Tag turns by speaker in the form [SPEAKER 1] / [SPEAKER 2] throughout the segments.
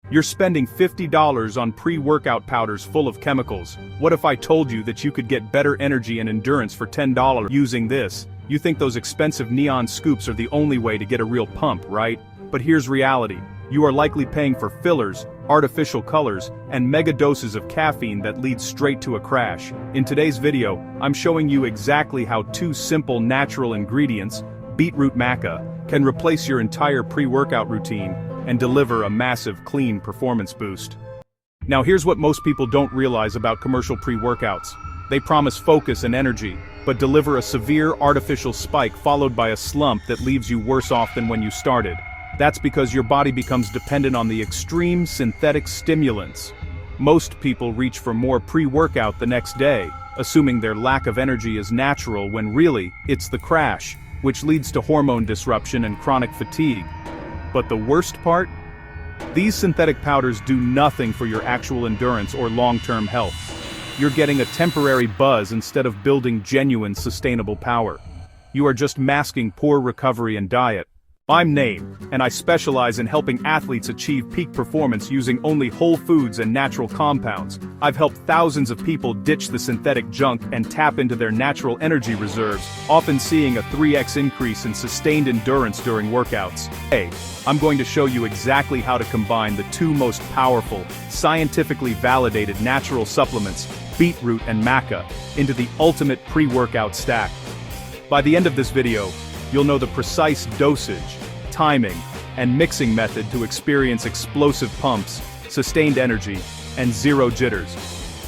[SPEAKER 1] You're spending $50 on pre-workout powders full of chemicals. What if I told you that you could get better energy and endurance for $10 using this? You think those expensive neon scoops are the only way to get a real pump, right? But here's reality. You are likely paying for fillers, artificial colors, and mega doses of caffeine that lead straight to a crash. In today's video, I'm showing you exactly how two simple natural ingredients, beetroot maca, can replace your entire pre-workout routine and deliver a massive clean performance boost. Now here's what most people don't realize about commercial pre-workouts. They promise focus and energy, but deliver a severe artificial spike followed by a slump that leaves you worse off than when you started. That's because your body becomes dependent on the extreme synthetic stimulants. Most people reach for more pre-workout the next day, assuming their lack of energy is natural when really, it's the crash, which leads to hormone disruption and chronic fatigue. But the worst part? These synthetic powders do nothing for your actual endurance or long-term health. You're getting a temporary buzz instead of building genuine sustainable power. You are just masking poor recovery and diet. I'm Name, and I specialize in helping athletes achieve peak performance using only whole foods and natural compounds. I've helped thousands of people ditch the synthetic junk and tap into their natural energy reserves, often seeing a 3x increase in sustained endurance during workouts. Today, I'm going to show you exactly how to combine the two most powerful, scientifically validated natural supplements, beetroot and maca, into the ultimate pre-workout stack. By the end of this video, you'll know the precise dosage, timing, and mixing method to experience explosive pumps, sustained energy, and zero jitters.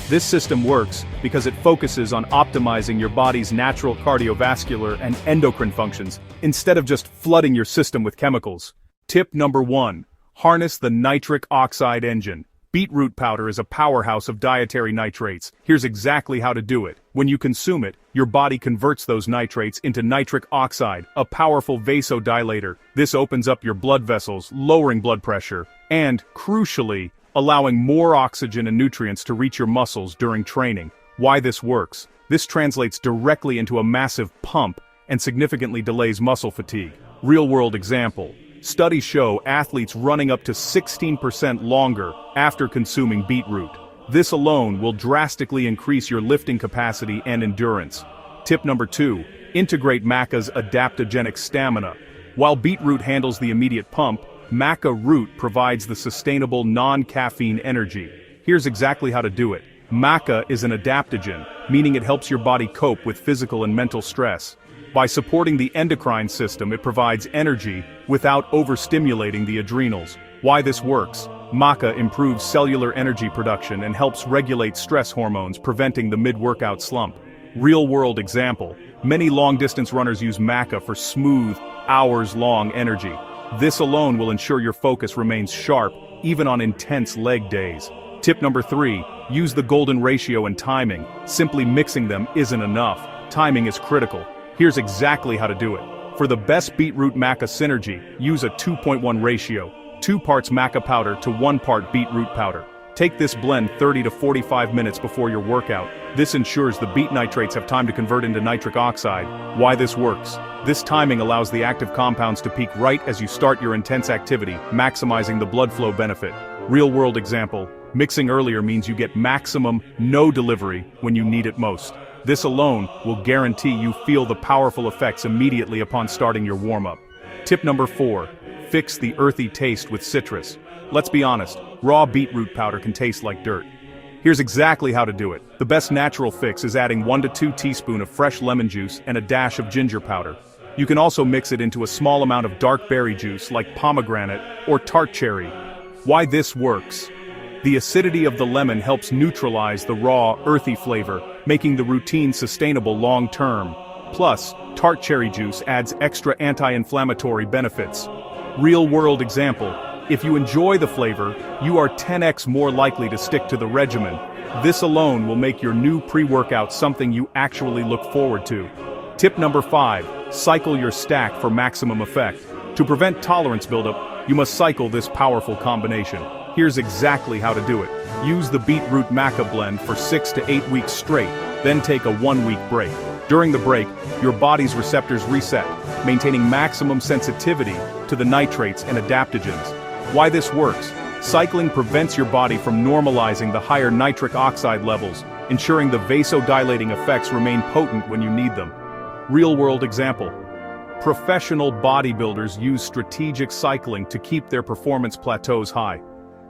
[SPEAKER 1] This system works because it focuses on optimizing your body's natural cardiovascular and endocrine functions, instead of just flooding your system with chemicals. Tip number 1. Harness the nitric oxide engine. Beetroot powder is a powerhouse of dietary nitrates. Here's exactly how to do it. When you consume it, your body converts those nitrates into nitric oxide, a powerful vasodilator. This opens up your blood vessels, lowering blood pressure, and, crucially, allowing more oxygen and nutrients to reach your muscles during training. Why this works? This translates directly into a massive pump and significantly delays muscle fatigue. Real-world example. Studies show athletes running up to 16% longer after consuming beetroot. This alone will drastically increase your lifting capacity and endurance. Tip number 2. Integrate maca's adaptogenic stamina. While beetroot handles the immediate pump, maca root provides the sustainable non-caffeine energy. Here's exactly how to do it. Maca is an adaptogen, meaning it helps your body cope with physical and mental stress. By supporting the endocrine system, it provides energy without overstimulating the adrenals. Why this works? Maca improves cellular energy production and helps regulate stress hormones, preventing the mid-workout slump. Real-world example. Many long-distance runners use maca for smooth, hours-long energy. This alone will ensure your focus remains sharp, even on intense leg days. Tip number 3. Use the golden ratio and timing. Simply mixing them isn't enough. Timing is critical. Here's exactly how to do it. For the best beetroot maca synergy, use a 2.1 ratio, 2 parts maca powder to 1 part beetroot powder. Take this blend 30 to 45 minutes before your workout. This ensures the beet nitrates have time to convert into nitric oxide. Why this works? This timing allows the active compounds to peak right as you start your intense activity, maximizing the blood flow benefit. Real-world example. Mixing earlier means you get maximum no delivery when you need it most. This alone will guarantee you feel the powerful effects immediately upon starting your warm-up. Tip number 4. Fix the earthy taste with citrus. Let's be honest, raw beetroot powder can taste like dirt. Here's exactly how to do it. The best natural fix is adding 1 to 2 teaspoons of fresh lemon juice and a dash of ginger powder. You can also mix it into a small amount of dark berry juice like pomegranate or tart cherry. Why this works? The acidity of the lemon helps neutralize the raw, earthy flavor, making the routine sustainable long-term. Plus, tart cherry juice adds extra anti-inflammatory benefits. Real-world example. If you enjoy the flavor, you are 10x more likely to stick to the regimen. This alone will make your new pre-workout something you actually look forward to. Tip number 5. Cycle your stack for maximum effect. To prevent tolerance buildup, you must cycle this powerful combination. Here's exactly how to do it. Use the beetroot maca blend for 6 to 8 weeks straight, then take a 1-week break. During the break, your body's receptors reset, maintaining maximum sensitivity to the nitrates and adaptogens. Why this works? Cycling prevents your body from normalizing the higher nitric oxide levels, ensuring the vasodilating effects remain potent when you need them. Real-world example. Professional bodybuilders use strategic cycling to keep their performance plateaus high.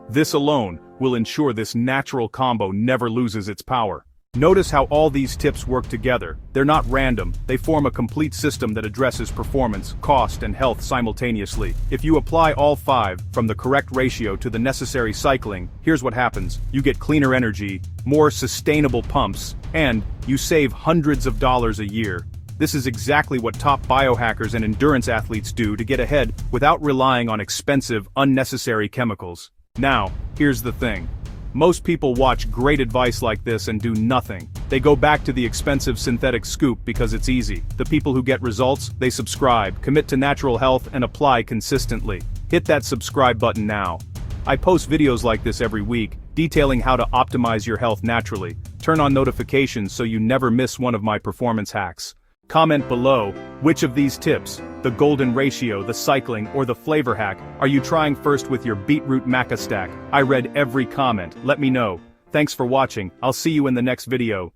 [SPEAKER 1] This alone will ensure this natural combo never loses its power. Notice how all these tips work together. They're not random, they form a complete system that addresses performance, cost, and health simultaneously. If you apply all 5, from the correct ratio to the necessary cycling, here's what happens. You get cleaner energy, more sustainable pumps, and you save hundreds of dollars a year. This is exactly what top biohackers and endurance athletes do to get ahead without relying on expensive, unnecessary chemicals. Now, here's the thing. Most people watch great advice like this and do nothing. They go back to the expensive synthetic scoop because it's easy. The people who get results, they subscribe, commit to natural health, and apply consistently. Hit that subscribe button now. I post videos like this every week, detailing how to optimize your health naturally. Turn on notifications so you never miss one of my performance hacks. Comment below, which of these tips, the golden ratio, the cycling, or the flavor hack, are you trying first with your beetroot maca stack? I read every comment, let me know. Thanks for watching, I'll see you in the next video.